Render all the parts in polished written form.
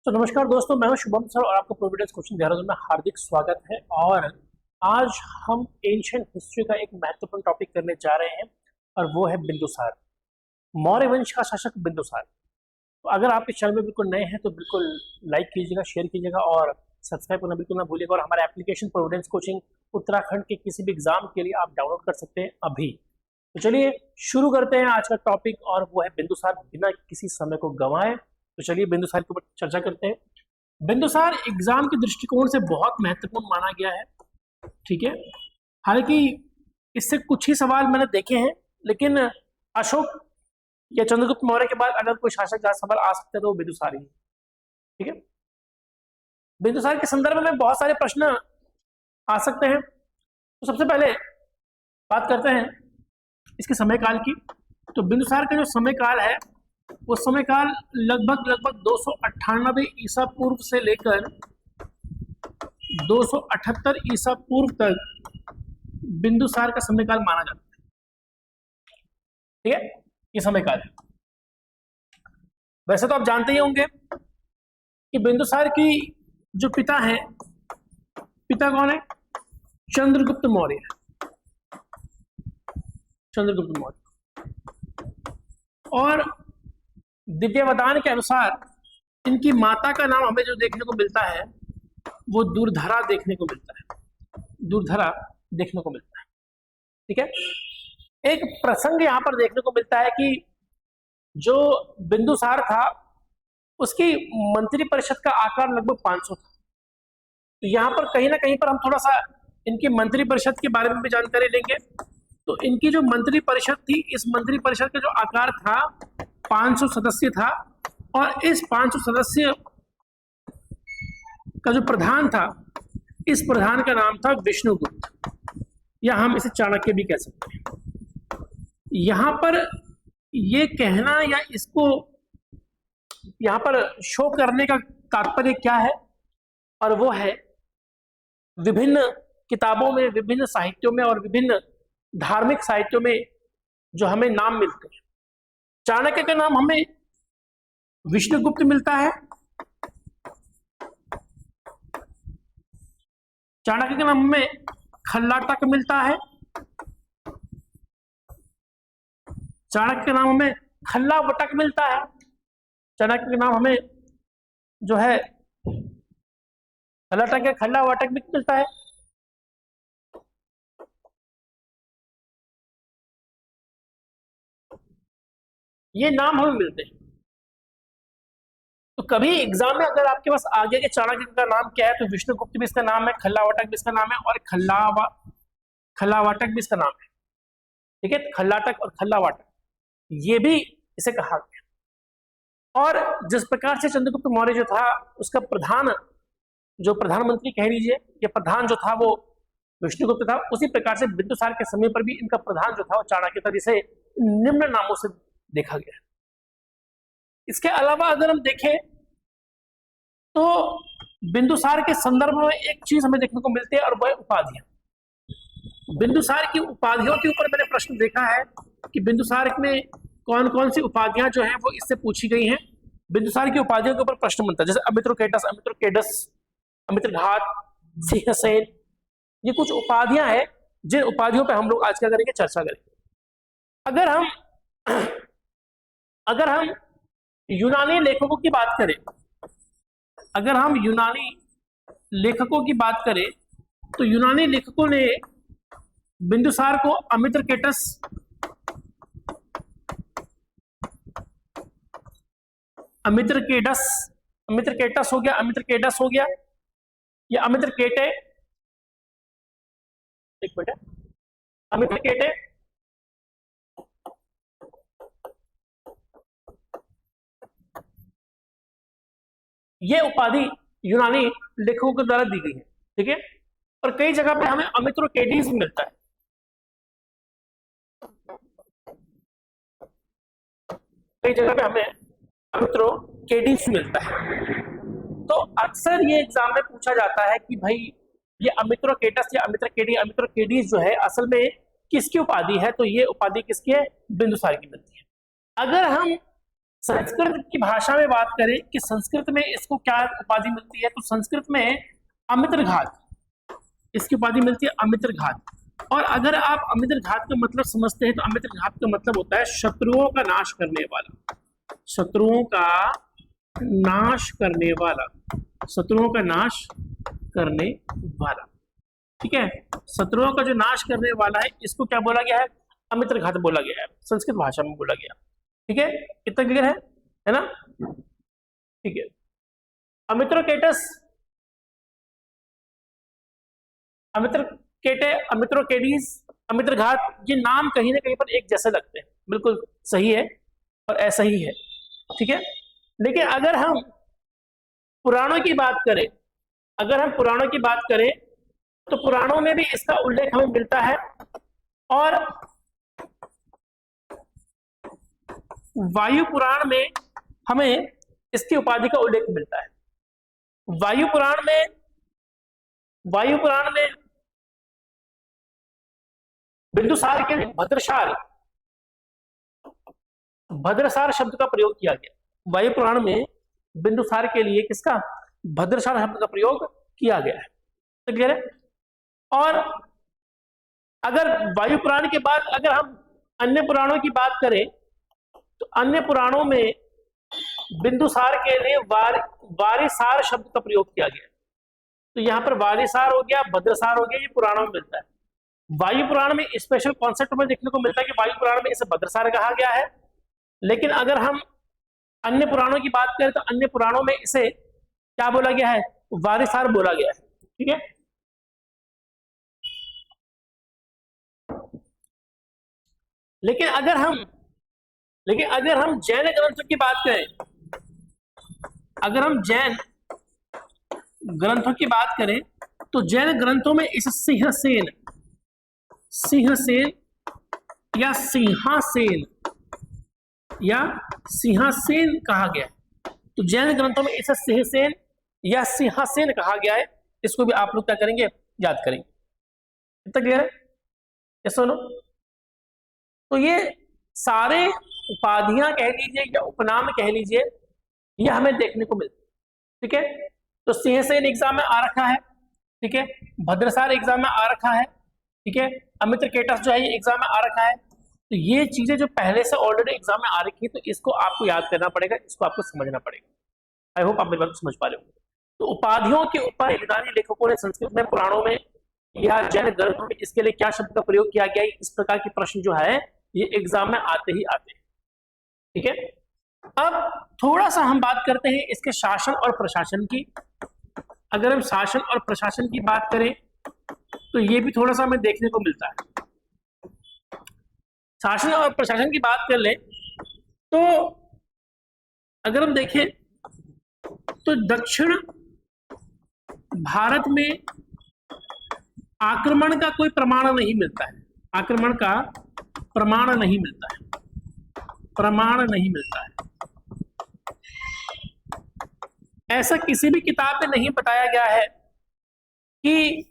तो नमस्कार दोस्तों, मैं हूं शुभम सर और आपका प्रोविडेंस कोचिंग देहरादून में हार्दिक स्वागत है। और आज हम एंशिएंट हिस्ट्री का एक महत्वपूर्ण टॉपिक करने जा रहे हैं और वो है बिंदुसार, मौर्य वंश का शासक बिंदुसार। तो अगर आप इस चैनल में बिल्कुल नए हैं तो बिल्कुल लाइक कीजिएगा, शेयर कीजिएगा और सब्सक्राइब करना बिल्कुल ना भूलिएगा। और हमारा एप्लीकेशन प्रोविडेंस कोचिंग उत्तराखंड के किसी भी एग्जाम के लिए आप डाउनलोड कर सकते हैं अभी। तो चलिए शुरू करते हैं आज का टॉपिक और वो है बिंदुसार, बिना किसी समय को गंवाए। तो चलिए बिंदुसार के ऊपर चर्चा करते हैं। बिंदुसार एग्जाम के दृष्टिकोण से बहुत महत्वपूर्ण माना गया है, ठीक है। हालांकि इससे कुछ ही सवाल मैंने देखे हैं, लेकिन अशोक या चंद्रगुप्त मौर्य के बाद अगर कोई शासक का सवाल आ सकता है तो वो बिंदुसार ही है, ठीक है। बिंदुसार के संदर्भ में बहुत सारे प्रश्न आ सकते हैं। तो सबसे पहले बात करते हैं इसके समय काल की। तो बिंदुसार का जो समय काल है वो समय काल लगभग 298 ईसा पूर्व से लेकर 278 ईसा पूर्व तक बिंदुसार का समय काल माना जाता है, ठीक है। ये समय काल है। वैसे तो आप जानते ही होंगे कि बिंदुसार की जो पिता है, पिता कौन है? चंद्रगुप्त मौर्य। चंद्रगुप्त मौर्य। और दिव्यवदान के अनुसार इनकी माता का नाम हमें जो देखने को मिलता है वो दूरधरा देखने को मिलता है, दूरधरा देखने को मिलता है, ठीक है। एक प्रसंग यहां पर देखने को मिलता है कि जो बिंदुसार था उसकी मंत्री परिषद का आकार लगभग 500 था। तो यहां पर कहीं ना कहीं पर हम थोड़ा सा इनकी मंत्री परिषद के बारे में भी जानकारी लेंगे। तो इनकी जो मंत्री परिषद थी, इस मंत्री परिषद का जो आकार था 500 सदस्य था। और इस 500 सदस्य का जो प्रधान था, इस प्रधान का नाम था विष्णुगुप्त, या हम इसे चाणक्य भी कह सकते हैं। यहां पर ये कहना या इसको यहां पर शो करने का तात्पर्य क्या है? और वो है विभिन्न किताबों में, विभिन्न साहित्यों में और विभिन्न धार्मिक साहित्यों में जो हमें नाम मिलते हैं। चाणक्य का नाम हमें विष्णुगुप्त मिलता है, चाणक्य का नाम हमें खल्लाटक मिलता है, चाणक्य का नाम हमें खल्लावटक मिलता है, चाणक्य का नाम हमें जो है खल्लाटक या खल्लावटक भी मिलता है। ये नाम हमें मिलते हैं। तो कभी एग्जाम में अगर आपके पास आ गया कि चाणक्य का नाम क्या है, तो विष्णुगुप्त भी इसका नाम है, खल्लावटक भी इसका नाम है और खल्लावाटक भी इसका नाम है, ठीक है। खल्लाटक और खल्लावाटक ये भी इसे कहा गया। और जिस प्रकार से चंद्रगुप्त मौर्य जो था उसका प्रधान, जो प्रधानमंत्री कह लीजिए, या प्रधान जो था वो विष्णुगुप्त था, उसी प्रकार से बिंदुसार के समय पर भी इनका प्रधान जो था वो चाणक्य था, जिसे निम्न नामों से देखा गया। इसके अलावा अगर हम देखें तो बिंदुसार के संदर्भ में एक चीज हमें देखने को मिलती है और वह उपाधियां। बिंदुसार की उपाधियों के ऊपर मैंने प्रश्न देखा है कि बिंदुसार में कौन कौन सी उपाधियां जो है वो इससे पूछी गई हैं। बिंदुसार की उपाधियों के ऊपर प्रश्न बनता है, जैसे अमित्रकेटस, अमित्रघात, सिंहसेन, ये कुछ उपाधियां हैं जिन उपाधियों पे हम लोग आज क्या करेंगे, चर्चा करेंगे। अगर हम यूनानी लेखकों की बात करें, अगर हम यूनानी लेखकों की बात करें तो यूनानी लेखकों ने बिंदुसार को अमित्रकेटस हो गया, अमित्रकेटस हो गया, या अमित्रकेटे, एक मिनट, अमित्रकेटे, ये उपाधि यूनानी लेखकों के द्वारा दी गई है, ठीक है। और कई जगह पे हमें अमित्रोकेडीज भी मिलता है, कई जगह पे हमें अमित्रोकेडीज मिलता है। तो अक्सर ये एग्जाम में पूछा जाता है कि भाई ये अमित्रोकेटस या अमित्रोकेडीज जो है असल में किसकी उपाधि है? तो ये उपाधि किसकी है? बिंदुसार की मिलती है। अगर हम संस्कृत की भाषा में बात करें कि संस्कृत में इसको क्या उपाधि मिलती है, तो संस्कृत में अमित्रघात, इसकी उपाधि मिलती है अमित्रघात। और अगर आप अमित्रघात का मतलब समझते हैं तो अमित्रघात का मतलब होता है शत्रुओं का नाश करने वाला, शत्रुओं का नाश करने वाला, शत्रुओं का नाश करने वाला। ठीक है, शत्रुओं का जो नाश करने वाला है इसको क्या बोला गया है, अमित्रघात बोला गया है, संस्कृत भाषा में बोला गया। ठीक है, कितना क्लियर है ना? ठीक है, अमित्रोकेटस, अमित्रकेटे, अमित्रोकेडीज, अमित्रघात, ये नाम कहीं ना कहीं पर एक जैसे लगते हैं, बिल्कुल सही है और ऐसा ही है। ठीक है, लेकिन अगर हम पुराणों की बात करें, अगर हम पुराणों की बात करें तो पुराणों में भी इसका उल्लेख हमें मिलता है और वायु पुराण में हमें इसकी उपाधि का उल्लेख मिलता है। वायु पुराण में बिंदुसार के लिए भद्रसार शब्द का प्रयोग किया गया। वायु पुराण में बिंदुसार के लिए किसका, भद्रसार शब्द का प्रयोग किया गया है। तो क्लियर है? और अगर वायु पुराण के बाद अगर हम अन्य पुराणों की बात करें तो अन्य पुराणों में बिंदुसार के लिए वारिसार शब्द का प्रयोग किया गया। तो यहां पर वारिसार हो गया, भद्रसार हो गया, ये पुराणों में मिलता है। वायु पुराण में स्पेशल कॉन्सेप्ट में देखने को मिलता है कि वायु पुराण में इसे भद्रसार कहा गया है, लेकिन अगर हम अन्य पुराणों की बात करें तो अन्य पुराणों में इसे क्या बोला गया है, वारिसार बोला गया है। ठीक है, लेकिन अगर हम जैन ग्रंथों की बात करें, अगर हम जैन ग्रंथों की बात करें तो जैन ग्रंथों में इस सिंहसेन या सिंहासेन कहा गया है। तो जैन ग्रंथों में इसे सिंहसेन या सिंहासेन कहा गया है। इसको भी आप लोग क्या करेंगे, याद करेंगे। इतना क्लियर है? ये सुनो, तो ये सारे उपाधियां कह लीजिए या उपनाम कह लीजिए, ये हमें देखने को मिलते। ठीक है, तो सिंहसेन एग्जाम में आ रखा है। ठीक है, भद्रसार एग्जाम में आ रखा है। ठीक है, अमित्रकेटस जो है ये एग्जाम में आ रखा है। तो ये चीजें जो पहले से ऑलरेडी एग्जाम में आ रखी है, तो इसको आपको याद करना पड़ेगा, इसको आपको समझना पड़ेगा। आई होप आप मेरी बात समझ पा रहे होंगे। तो उपाधियों के ऊपर यूनानी लेखकों ने संस्कृत में, पुराणों में या जैन ग्रंथों में इसके लिए क्या शब्द का प्रयोग किया गया है, इस प्रकार के प्रश्न जो है ये एग्जाम में आते ही आते हैं। ठीक है, अब थोड़ा सा हम बात करते हैं इसके शासन और प्रशासन की। अगर हम शासन और प्रशासन की बात करें तो ये भी थोड़ा सा हमें देखने को मिलता है। शासन और प्रशासन की बात कर ले तो अगर हम देखें तो दक्षिण भारत में आक्रमण का कोई प्रमाण नहीं मिलता है, आक्रमण का प्रमाण नहीं मिलता है, प्रमाण नहीं मिलता है। ऐसा किसी भी किताब में नहीं बताया गया है कि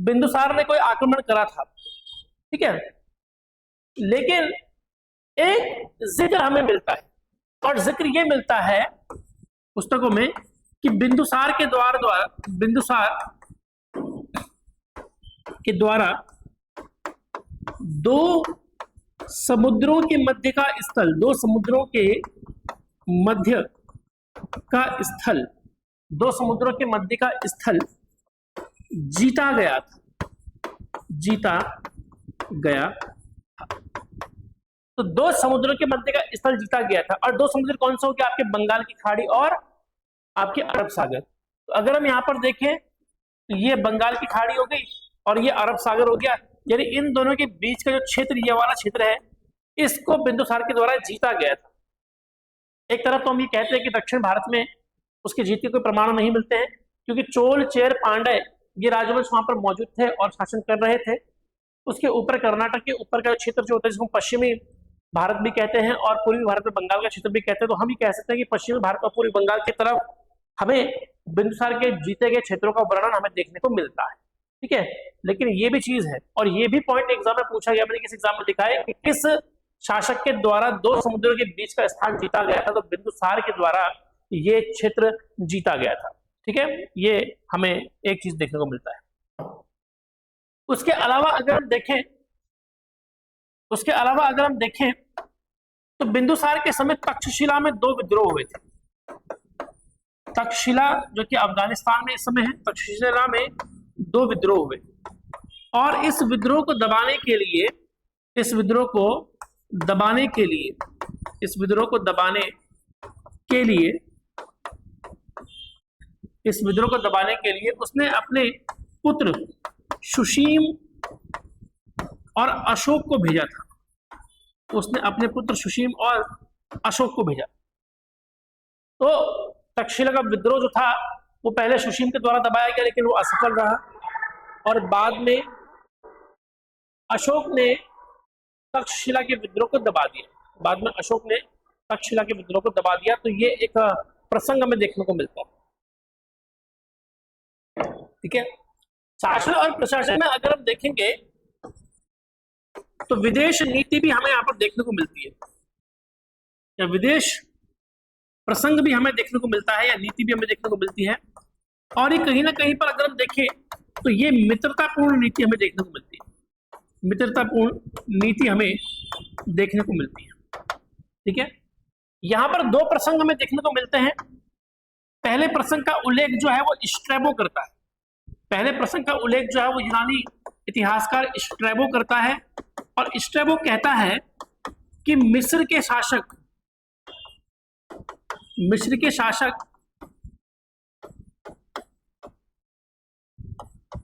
बिंदुसार ने कोई आक्रमण करा था। ठीक है, लेकिन एक जिक्र हमें मिलता है, और जिक्र ये मिलता है पुस्तकों में कि बिंदुसार के द्वारा दो समुद्रों के मध्य का स्थल, दो समुद्रों के मध्य का स्थल, दो समुद्रों के मध्य का स्थल जीता गया था, जीता गया था। तो दो समुद्रों के मध्य का स्थल जीता गया था, और दो समुद्र कौन से हो गए, आपके बंगाल की खाड़ी और आपके अरब सागर। तो अगर हम यहां पर देखें तो ये बंगाल की खाड़ी हो गई और ये अरब सागर हो गया, यानी इन दोनों के बीच का जो क्षेत्र, ये वाला क्षेत्र है, इसको बिंदुसार के द्वारा जीता गया था। एक तरफ तो हम ये कहते हैं कि दक्षिण भारत में उसके जीत के कोई प्रमाण नहीं मिलते हैं, क्योंकि चोल, चेर, पांड्य ये राजवंश वहां पर मौजूद थे और शासन कर रहे थे। उसके ऊपर कर्नाटक के ऊपर का क्षेत्र जो होता है, जिसको पश्चिमी भारत भी कहते हैं और पूर्वी भारत में बंगाल का क्षेत्र भी कहते हैं, तो हम ये कह सकते हैं कि पश्चिमी भारत और पूर्वी बंगाल की तरफ हमें बिंदुसार के जीते गए क्षेत्रों का वर्णन हमें देखने को मिलता है। ठीक है, लेकिन ये भी चीज है, और ये भी पॉइंट एग्जाम में पूछा गया, मैंने किस एग्जाम में लिखा है कि किस शासक के द्वारा दो समुद्रों के बीच का स्थान जीता गया था, तो बिंदुसार के द्वारा ये क्षेत्र जीता गया था। ठीक है, ये हमें एक चीज देखने को मिलता है। उसके अलावा अगर हम देखें तो बिंदुसार के समय तक्षशिला में दो विद्रोह हुए थे। तक्षशिला जो कि अफगानिस्तान में इस समय है, तक्षशिला में दो विद्रोह हुए और इस विद्रोह को दबाने के लिए उसने अपने पुत्र सुशीम और अशोक को भेजा था। तो तक्षशिला का विद्रोह जो था वो पहले सुशीम के द्वारा दबाया गया, लेकिन वो असफल रहा और बाद में अशोक ने तक्षशिला के विद्रोह को दबा दिया। तो ये एक प्रसंग हमें देखने को मिलता है। ठीक है, शासन और प्रशासन में अगर हम देखेंगे तो विदेश नीति भी हमें यहाँ पर देखने को मिलती है, या विदेश प्रसंग भी हमें देखने को मिलता है, या नीति भी हमें देखने को मिलती है। और ये कहीं ना कहीं पर अगर हम देखें तो ये मित्रतापूर्ण नीति हमें देखने को मिलती है। ठीक है, यहां पर दो प्रसंग हमें देखने को मिलते हैं। पहले प्रसंग का उल्लेख जो है वो स्ट्रैबो करता है। यूनानी इतिहासकार स्ट्रैबो करता है और स्ट्रैबो कहता है कि मिस्र के शासक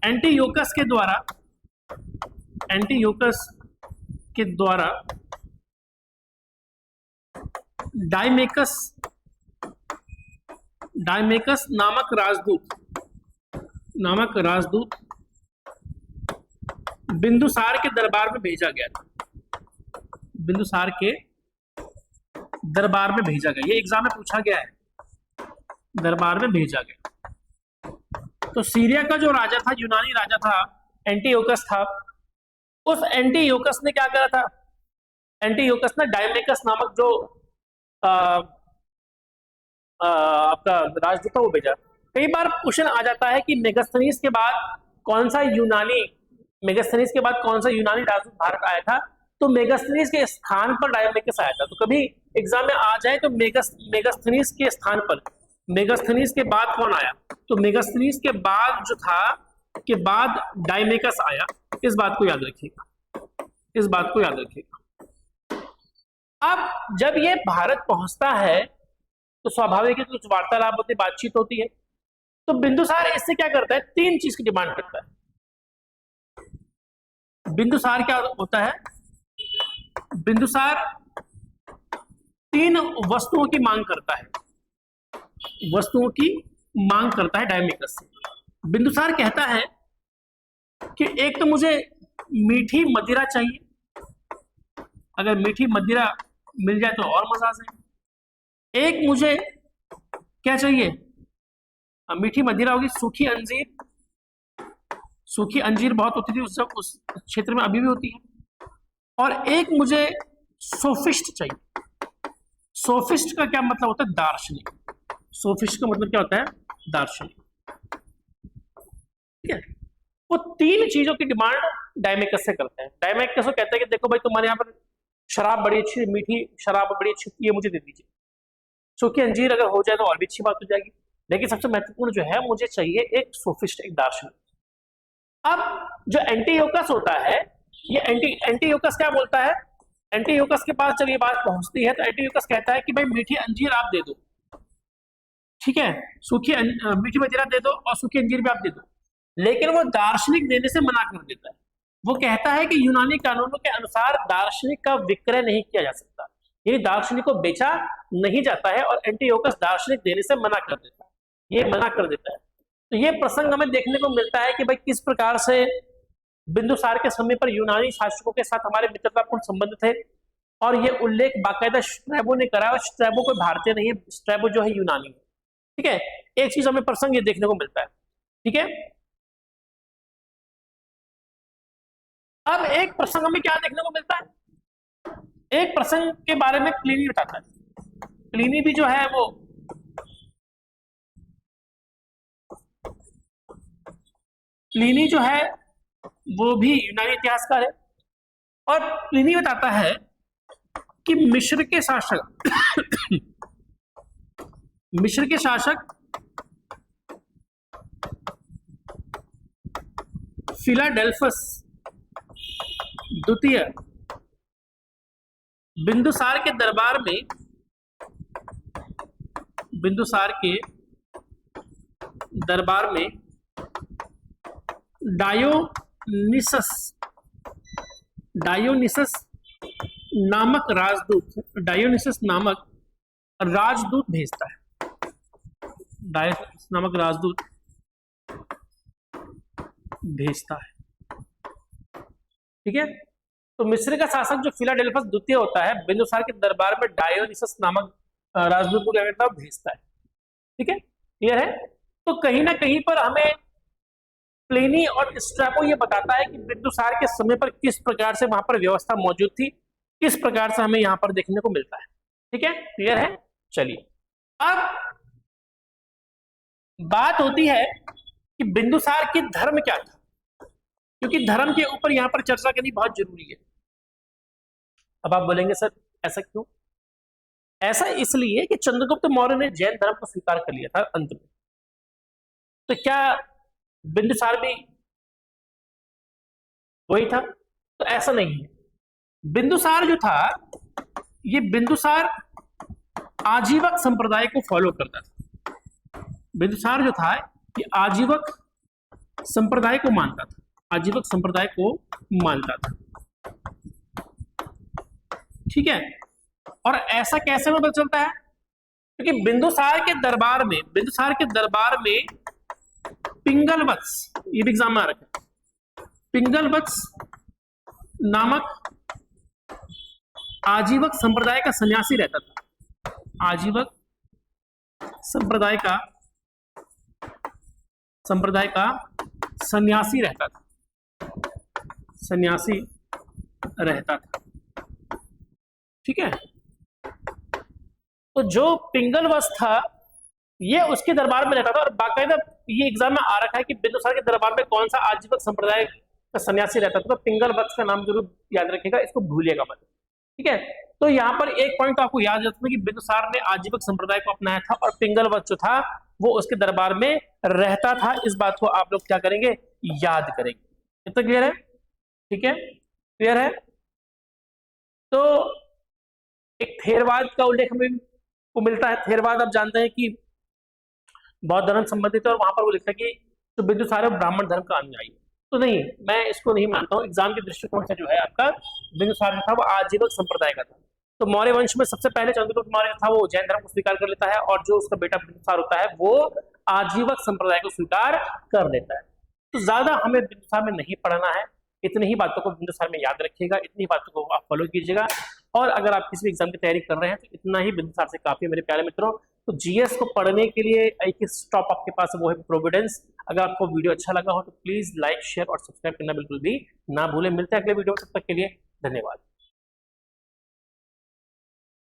एंटीयोकस के द्वारा डायमेकस नामक राजदूत बिंदुसार के दरबार में भेजा गया था। ये एग्जाम में पूछा गया है, दरबार में भेजा गया। तो सीरिया का जो राजा था, यूनानी राजा था, एंटीयोकस था। उस एंटीयोकस ने क्या करा था? एंटीयोकस ने डायमेकस नामक जो आपका राजदूत था वो भेजा। कई बार क्वेश्चन आ जाता है कि मेगास्थनीज के बाद कौन सा यूनानी राजदूत भारत आया था? तो मेगास्थनीज के स्थान पर डायमेकस आया था। तो कभी एग्जाम में आ जाए तो मेगास्थनीज के स्थान पर मेगास्थनीज के बाद कौन आया? तो मेगास्थनीज के बाद जो था के बाद डायमेकस आया। इस बात को याद रखिएगा। अब जब ये भारत पहुंचता है तो स्वाभाविक है कुछ वार्तालाप होती, बातचीत होती है। तो बिंदुसार इससे क्या करता है? तीन चीज की डिमांड करता है। बिंदुसार क्या होता है? बिंदुसार तीन वस्तुओं की मांग करता है डायमेकस से। बिंदुसार कहता है कि एक तो मुझे मीठी मदिरा चाहिए, अगर मीठी मदिरा मिल जाए तो और मजा आ जाए। एक मुझे क्या चाहिए? मीठी मदिरा होगी, सूखी अंजीर बहुत होती थी उस क्षेत्र में, अभी भी होती है। और एक मुझे सोफिस्ट चाहिए। सोफिस्ट का क्या मतलब होता है? दार्शनिक। सोफिस्ट का मतलब क्या होता है? दार्शनिक। ठीक है, वो तीन चीजों की डिमांड डायमेकस से करते हैं। डायमेकस को कहता है कि देखो भाई, तुम्हारे यहाँ पर शराब बड़ी अच्छी, मीठी शराब बड़ी अच्छी, ये मुझे दे दीजिए। सूखी अंजीर अगर हो जाए तो और भी अच्छी बात हो जाएगी। लेकिन सबसे महत्वपूर्ण जो है, मुझे चाहिए एक सोफिस्ट, एक दार्शनिक। अब जो एंटीयोकस होता है, ये एंटीयोकस क्या बोलता है? एंटीयोकस के पास जब ये बात पहुंचती है तो एंटीयोकस कहता है कि भाई मीठी अंजीर आप दे दो, ठीक है, मीठी मदिरा दे दो और सूखी अंजीर भी आप दे दो। लेकिन वो दार्शनिक देने से मना कर देता है। वो कहता है कि यूनानी कानूनों के अनुसार दार्शनिक का विक्रय नहीं किया जा सकता, ये दार्शनिक को बेचा नहीं जाता है, और एंटीयोकस दार्शनिक देने से मना कर देता है। तो ये प्रसंग हमें देखने को मिलता है कि भाई किस प्रकार से बिंदुसार के समय पर यूनानी शासकों के साथ हमारे मित्रतापूर्ण संबंध थे। और ये उल्लेख बाकायदा स्ट्रैबो ने करा, और स्ट्रैबो कोई भारतीय नहीं है, स्ट्रैबो जो है यूनानी है। ठीक है, एक चीज हमें प्रसंग ये देखने को मिलता है। ठीक है, अब एक प्रसंग हमें क्या देखने को मिलता है? एक प्रसंग के बारे में प्लिनी बताता है। प्लिनी भी जो है प्लिनी जो है वो भी यूनानी इतिहासकार है, और प्लिनी बताता है कि मिस्र के शासक फिलाडेल्फस द्वितीय बिंदुसार के दरबार में डायोनिसस नामक राजदूत भेजता है। डायोनिसस नामक राजदूत भेजता है, ठीक है। तो मिस्र का शासक जो फिलाडेल्फस द्वितीय होता है, बिंदुसार के दरबार में डायोनिसस नामक राजदूत को क्या करता है, भेजता है, ठीक है, क्लियर है। तो कहीं ना कहीं पर हमें प्लिनी और स्ट्रैबो ये बताता है कि बिंदुसार के समय पर किस प्रकार से वहां पर व्यवस्था मौजूद थी, किस प्रकार से हमें यहां पर देखने को मिलता है, ठीक है, क्लियर है। चलिए, अब बात होती है कि बिंदुसार की धर्म क्या था, क्योंकि धर्म के ऊपर यहां पर चर्चा करनी बहुत जरूरी है। अब आप बोलेंगे सर ऐसा क्यों? ऐसा इसलिए कि चंद्रगुप्त मौर्य ने जैन धर्म को स्वीकार कर लिया था अंत में। तो क्या बिंदुसार भी वही था? तो ऐसा नहीं है। बिंदुसार जो था, ये बिंदुसार आजीवक संप्रदाय को फॉलो करता था। बिंदुसार जो था ये आजीवक संप्रदाय को मानता था, ठीक है। और ऐसा कैसे पता चलता है? क्योंकि बिंदुसार के दरबार में पिंगलवत्स, ये भी एग्जाम में आ रखा है, पिंगलवत्स नामक आजीवक संप्रदाय का सन्यासी रहता था। आजीवक संप्रदाय का सन्यासी रहता था, ठीक है। तो जो पिंगलवत्स था ये उसके दरबार में रहता था, और बाकायदा ये एग्जाम में आ रखा है कि बिंदुसार के दरबार में कौन सा आजीवक संप्रदाय का सन्यासी रहता था। तो पिंगलवत्स का नाम जरूर याद रखिएगा, इसको भूलिएगा मत, ठीक है। तो यहाँ पर एक पॉइंट तो आपको याद रखना कि बिंदुसार ने आजीवक संप्रदाय को अपनाया था, और पिंगलवत्स जो था वो उसके दरबार में रहता था। इस बात को आप लोग क्या करेंगे, याद करेंगे। इतना क्लियर है? ठीक है, क्लियर है। तो एक थेरवाद का उल्लेख हमें को मिलता है। थेरवाद आप जानते हैं कि बौद्ध धर्म संबंधित है, और वहां पर वो लिखता है कि जो बिंदुसार है ब्राह्मण धर्म का अनुयायी। तो नहीं, मैं इसको नहीं मानता हूँ। एग्जाम के दृष्टिकोण से जो है आपका बिंदुसार जो था वो आजीवक संप्रदाय का था। तो मौर्य वंश में सबसे पहले चंद्रगुप्त मौर्य था वो जैन धर्म को स्वीकार कर लेता है, और जो उसका बेटा बिंदुसार होता है वो आजीवक संप्रदाय को स्वीकार कर लेता है। तो ज्यादा हमें बिंदुसार में नहीं पढ़ना है, इतनी ही बातों को बिंदुसार में याद रखिएगा, इतनी बातों को आप फॉलो कीजिएगा। और अगर आप किसी भी एग्जाम की तैयारी कर रहे हैं तो इतना ही बिंदुसार से काफी है मेरे प्यारे मित्रों। तो जीएस को पढ़ने के लिए एक स्टॉप आपके पास वो है प्रोविडेंस। अगर आपको वीडियो अच्छा लगा हो तो प्लीज लाइक, शेयर और सब्सक्राइब करना बिल्कुल भी ना भूलें। मिलते हैं अगले वीडियो में, तब तक के लिए धन्यवाद।